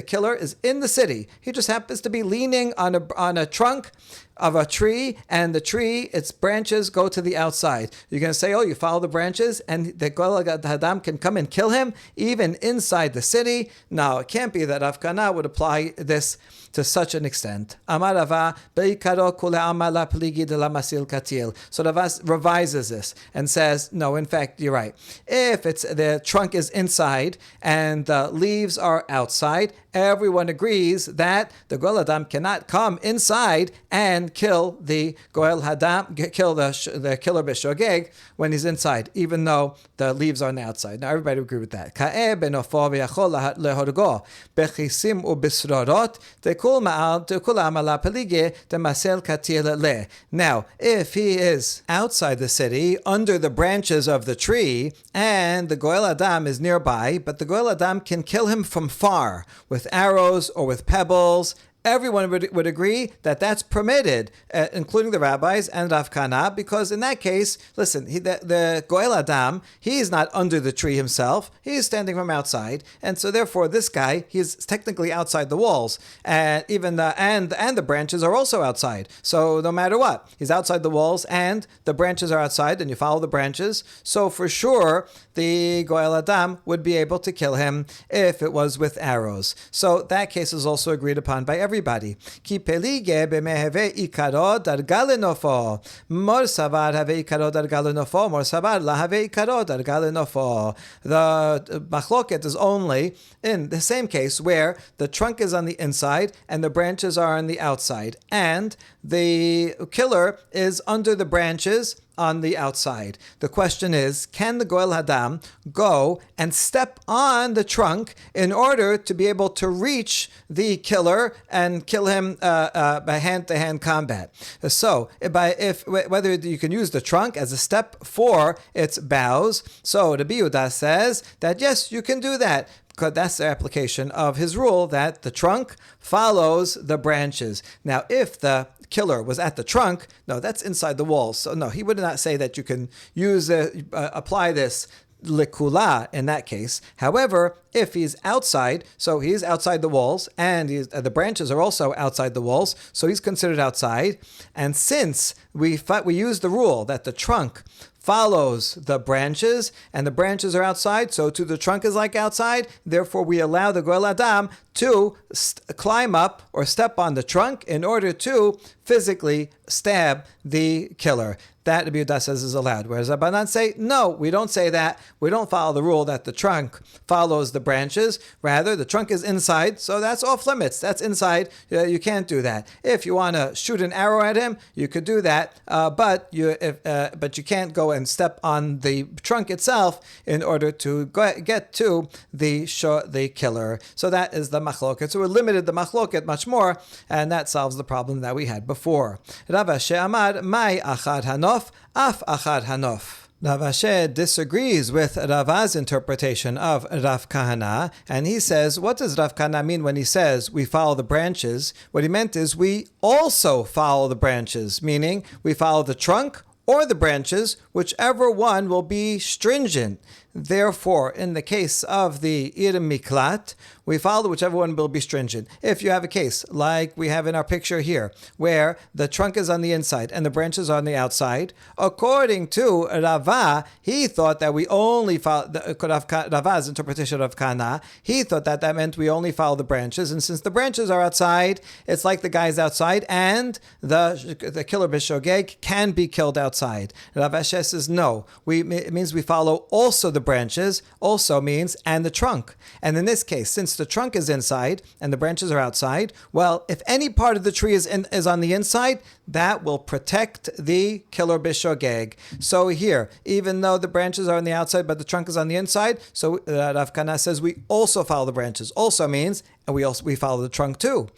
killer, is in the city? He just happens to be leaning on a trunk of a tree, and the tree, its branches go to the outside. You're going to say, you follow the branches, and the Goel Hadam can come and kill him, even inside the city? No, it can't be that Rav Kahana would apply this to such an extent. Amar Rava, beikaro kule amala pligi de la masil katil. So Rava revises this and says, no, in fact, you're right. If the trunk is inside and the leaves are outside, everyone agrees that the Goel Hadam cannot come inside and kill the Goel Hadam, kill the killer b'shogeg when he's inside, even though the leaves are on the outside. Now everybody would agree with that. Ka'eh benofo v'yachol lehorgo bechisim u'bisrorot Now, if he is outside the city, under the branches of the tree, and the Goel Adam is nearby, but the Goel Adam can kill him from far, with arrows or with pebbles, everyone would agree that that's permitted, including the rabbis and Rav Kana, because in that case, listen, the Goel Adam, he is not under the tree himself, he is standing from outside, and so therefore this guy, he is technically outside the walls, and even the branches are also outside. So no matter what, he's outside the walls and the branches are outside, and you follow the branches. So for sure, the Goel Adam would be able to kill him if it was with arrows. So that case is also agreed upon by everybody. Ki pelige b'meheve ikaro darga lenofo. Mor savar have ikaro darga lenofo. Mor savar la have ikaro darga lenofo. The machloket is only in the same case where the trunk is on the inside and the branches are on the outside, and the killer is under the branches on the outside. The question is, can the Goel Hadam go and step on the trunk in order to be able to reach the killer and kill him by hand-to-hand combat? So, whether you can use the trunk as a step for its boughs, so Rabbi Yehuda says that yes, you can do that, because that's the application of his rule that the trunk follows the branches. Now, if the killer was at the trunk, no, that's inside the walls. So no, he would not say that you can apply this likula in that case. However, if he's outside, so he's outside the walls, and the branches are also outside the walls, so he's considered outside. And since we use the rule that the trunk follows the branches, and the branches are outside, so too the trunk is like outside, therefore we allow the Goel Adam to climb up or step on the trunk in order to physically stab the killer. That Rabbi Yehuda says is allowed. Whereas Rabbanan say, no, we don't say that. We don't follow the rule that the trunk follows the branches. Rather, the trunk is inside, so that's off limits. That's inside. You can't do that. If you want to shoot an arrow at him, you could do that, but you can't go and step on the trunk itself in order to get to the killer. So that is the machloket. So we limited the machloket much more, and that solves the problem that we had before. Rav Ashi Amar, Mai achad hanof, af achad hanof. Rav Ashi disagrees with Rava's interpretation of Rav Kahana, and he says, what does Rav Kahana mean when he says we follow the branches? What he meant is we also follow the branches, meaning we follow the trunk or the branches, whichever one will be stringent. Therefore, in the case of the Ir Miklat, we follow whichever one will be stringent. If you have a case like we have in our picture here, where the trunk is on the inside and the branches are on the outside, according to Rava, he thought that we only follow Rava's interpretation of Kana. He thought that meant we only follow the branches, and since the branches are outside, it's like the guy's outside, and the killer b'shogeg can be killed outside. Rav Ashi says no. It means we follow also the branches, also means and the trunk. And in this case, since the trunk is inside and the branches are outside, well, if any part of the tree is on the inside, that will protect the killer b'shogeg. So here, even though the branches are on the outside but the trunk is on the inside, so Rav Kana says we also follow the branches. Also means and we follow the trunk too.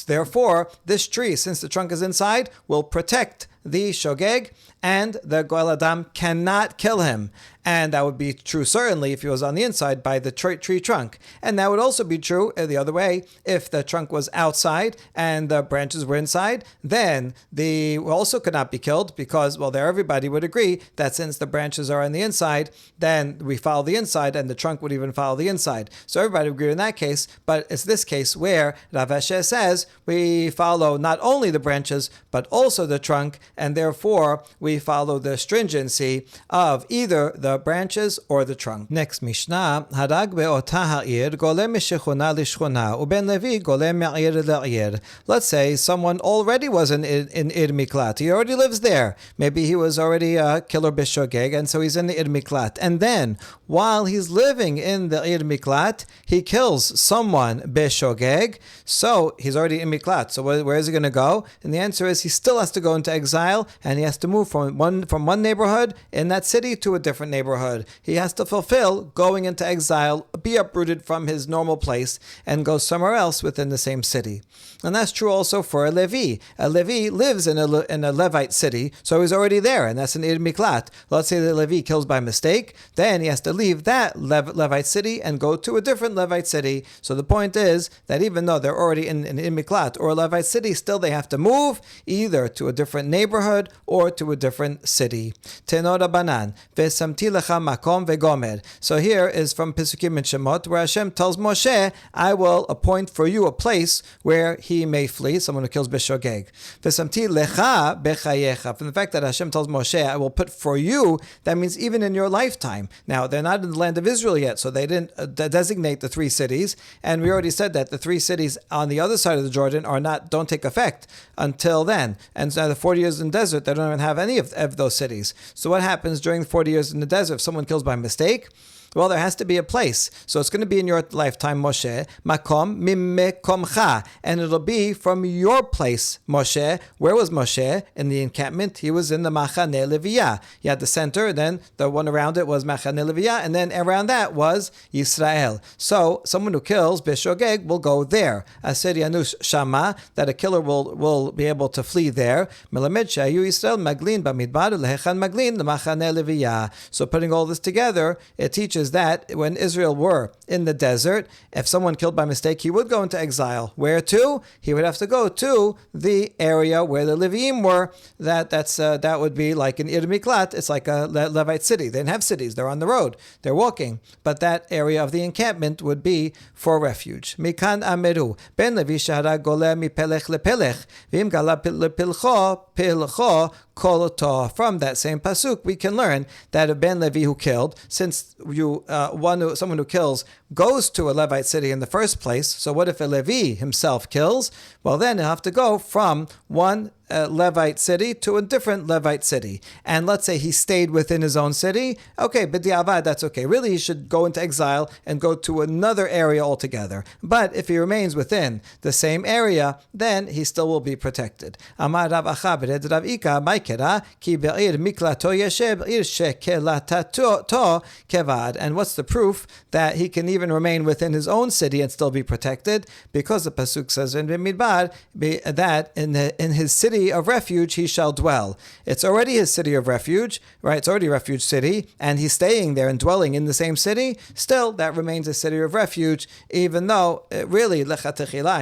Therefore, this tree, since the trunk is inside, will protect the shogeg, and the Goel Adam cannot kill him. And that would be true certainly if he was on the inside by the tree trunk. And that would also be true the other way. If the trunk was outside and the branches were inside, then the also could not be killed because, well, there everybody would agree that since the branches are on the inside, then we follow the inside and the trunk would even follow the inside. So everybody would agree in that case, but it's this case where Rav Ashi says we follow not only the branches, but also the trunk, and therefore we follow the stringency of either the branches or the trunk. Next Mishnah, Harag be'ota ha'ir golem mishechuna lishchuna uben levi golem me'ir le'ir. Let's say someone already was in Ir Miklat. He already lives there. Maybe he was already a killer b'shogeg, and so he's in the Ir Miklat. And then, while he's living in the Ir Miklat, he kills someone b'shogeg. So he's already in Miklat. So where is he going to go? And the answer is he still has to go into exile, and he has to move from one neighborhood in that city to a different neighborhood. neighborhood. He has to fulfill going into exile, be uprooted from his normal place, and go somewhere else within the same city. And that's true also for a Levi. A Levi lives in a Levite city, so he's already there, and that's an Ir Miklat. Let's say the Levi kills by mistake, then he has to leave that Levite city and go to a different Levite city. So the point is that even though they're already in an Ir Miklat or a Levite city, still they have to move either to a different neighborhood or to a different city. Tenora banan vesamti lecha makom vegomer. So here is from Pesukim and Shemot, where Hashem tells Moshe, I will appoint for you a place where he may flee, someone who kills b'shogeg. Vesamti lecha bechayecha. From the fact that Hashem tells Moshe, I will put for you, that means even in your lifetime. Now, they're not in the land of Israel yet, so they didn't designate the 3 cities, and we already said that the 3 cities on the other side of the Jordan don't take effect until then. And so the 40 years in the desert, they don't even have any of those cities. So what happens during the 40 years in the desert if someone kills by mistake? Well, there has to be a place. So it's going to be in your lifetime, Moshe. Makom mimekomcha. And it'll be from your place, Moshe. Where was Moshe? In the encampment. He was in the Machane Leviyah. You had the center, then the one around it was Machane Leviyah, and then around that was Yisrael. So someone who kills Beshogeg will go there. Aser Yanush Shama, that a killer will be able to flee there. Melamed Shayu Yisrael Maglin Bamidbar Lehechan Maglin Machane Leviyah. So putting all this together, it teaches that when Israel were in the desert, if someone killed by mistake, he would go into exile. Where to? He would have to go to the area where the Leviim were. That would be like an Ir Miklat. It's like a Levite city. They didn't have cities. They're on the road. They're walking. But that area of the encampment would be for refuge. Mikan Ameru Ben Levi Shahara Goleh Mipelech Lepelech Vim Gala Pilcho Koloto. From that same pasuk, we can learn that a Ben Levi who killed, since someone who kills goes to a Levite city in the first place. So what if a Levi himself kills? Well, then he'll have to go from one Levite city to a different Levite city. And let's say he stayed within his own city. Okay, b'diavad, that's okay. Really, he should go into exile and go to another area altogether. But if he remains within the same area, then he still will be protected. Amar Rav Acha b'red Rav Ika ma'ikera ki be'ir miklato yeshe be'ir shekelatato kevad. And what's the proof that he can even remain within his own city and still be protected? Because the pasuk says in Midbar that in his city of refuge he shall dwell. It's already his city of refuge, right? It's already a refuge city, and he's staying there and dwelling in the same city. Still, that remains a city of refuge, even though really lechatechila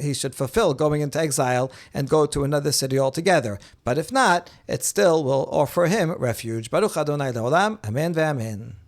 he should fulfill going into exile and go to another city altogether. But if not, it still will offer him refuge. Baruch Adonai Leolam. Amen ve'amen.